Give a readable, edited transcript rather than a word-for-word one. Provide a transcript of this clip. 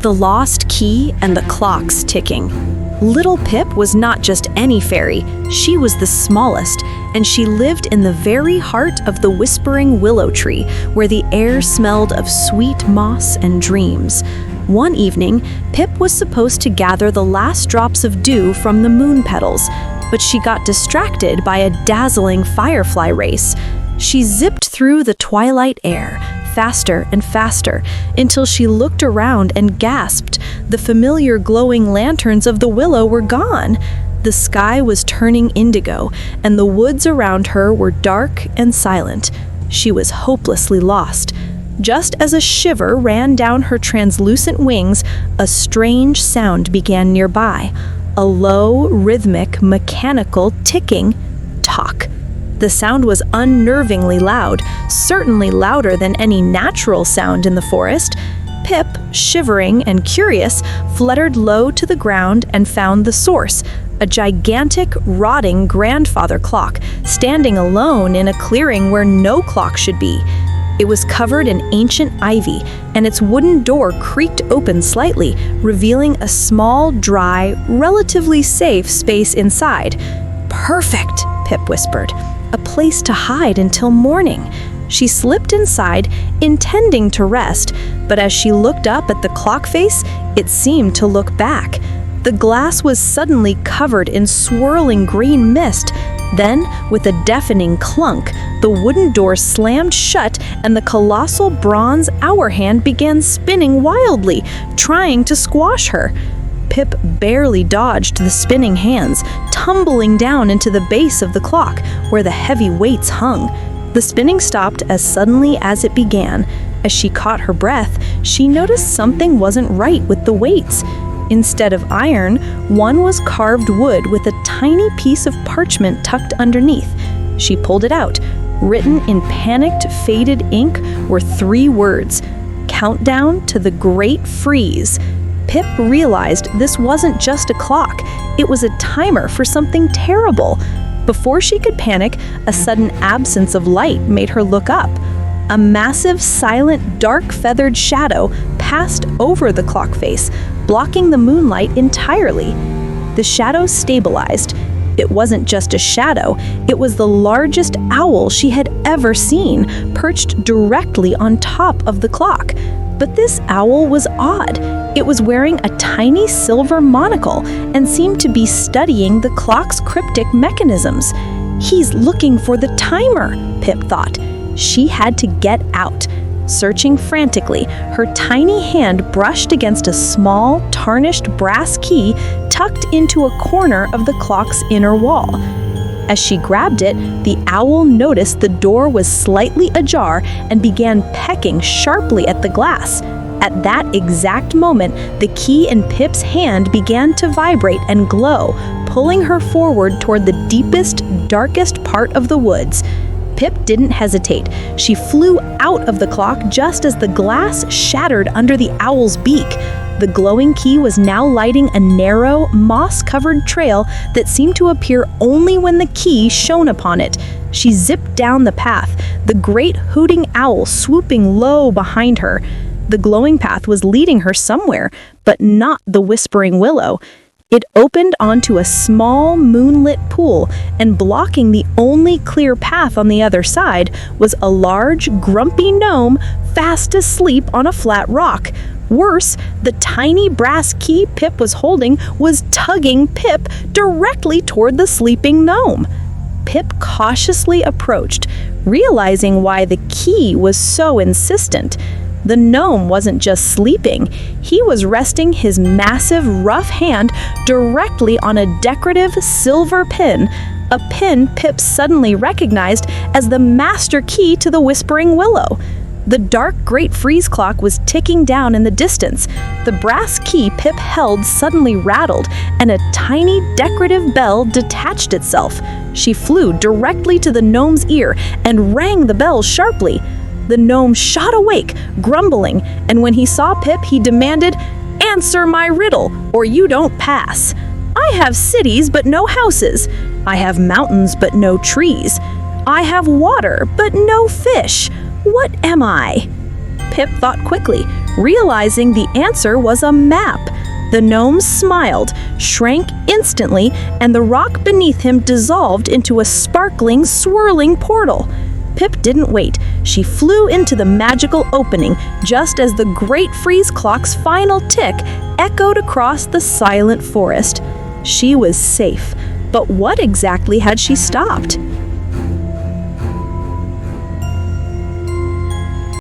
the lost key and the clocks ticking. Little Pip was not just any fairy, she was the smallest, and she lived in the very heart of the Whispering Willow tree, where the air smelled of sweet moss and dreams. One evening, Pip was supposed to gather the last drops of dew from the moon petals, but she got distracted by a dazzling firefly race. She zipped through the twilight air, faster and faster, until she looked around and gasped. The familiar glowing lanterns of the willow were gone. The sky was turning indigo, and the woods around her were dark and silent. She was hopelessly lost. Just as a shiver ran down her translucent wings, a strange sound began nearby. A low, rhythmic, mechanical ticking tock. The sound was unnervingly loud, certainly louder than any natural sound in the forest. Pip, shivering and curious, fluttered low to the ground and found the source, a gigantic, rotting grandfather clock, standing alone in a clearing where no clock should be. It was covered in ancient ivy, and its wooden door creaked open slightly, revealing a small, dry, relatively safe space inside. "Perfect," Pip whispered. "A place to hide until morning." She slipped inside, intending to rest, but as she looked up at the clock face, it seemed to look back. The glass was suddenly covered in swirling green mist. Then, with a deafening clunk, the wooden door slammed shut and the colossal bronze hour hand began spinning wildly, trying to squash her. Pip barely dodged the spinning hands, tumbling down into the base of the clock, where the heavy weights hung. The spinning stopped as suddenly as it began. As she caught her breath, she noticed something wasn't right with the weights. Instead of iron, one was carved wood with a tiny piece of parchment tucked underneath. She pulled it out. Written in panicked, faded ink were 3 words: "Countdown to the Great Freeze." Pip realized this wasn't just a clock, it was a timer for something terrible. Before she could panic, a sudden absence of light made her look up. A massive, silent, dark-feathered shadow passed over the clock face, blocking the moonlight entirely. The shadow stabilized. It wasn't just a shadow, it was the largest owl she had ever seen, perched directly on top of the clock. But this owl was odd. It was wearing a tiny silver monocle and seemed to be studying the clock's cryptic mechanisms. "He's looking for the timer," Pip thought. She had to get out. Searching frantically, her tiny hand brushed against a small, tarnished brass key tucked into a corner of the clock's inner wall. As she grabbed it, the owl noticed the door was slightly ajar and began pecking sharply at the glass. At that exact moment, the key in Pip's hand began to vibrate and glow, pulling her forward toward the deepest, darkest part of the woods. Pip didn't hesitate. She flew out of the clock just as the glass shattered under the owl's beak. The glowing key was now lighting a narrow, moss-covered trail that seemed to appear only when the key shone upon it. She zipped down the path, the great hooting owl swooping low behind her. The glowing path was leading her somewhere, but not the Whispering Willow. It opened onto a small, moonlit pool, and blocking the only clear path on the other side was a large, grumpy gnome fast asleep on a flat rock. Worse, the tiny brass key Pip was holding was tugging Pip directly toward the sleeping gnome. Pip cautiously approached, realizing why the key was so insistent. The gnome wasn't just sleeping, he was resting his massive, rough hand directly on a decorative silver pin, a pin Pip suddenly recognized as the master key to the Whispering Willow. The dark Great Freeze clock was ticking down in the distance. The brass key Pip held suddenly rattled, and a tiny decorative bell detached itself. She flew directly to the gnome's ear and rang the bell sharply. The gnome shot awake, grumbling, and when he saw Pip, he demanded, "Answer my riddle, or you don't pass. I have cities but no houses. I have mountains but no trees. I have water but no fish. What am I?" Pip thought quickly, realizing the answer was a map. The gnome smiled, shrank instantly, and the rock beneath him dissolved into a sparkling, swirling portal. Pip didn't wait. She flew into the magical opening just as the great freeze clock's final tick echoed across the silent forest. She was safe. But what exactly had she stopped?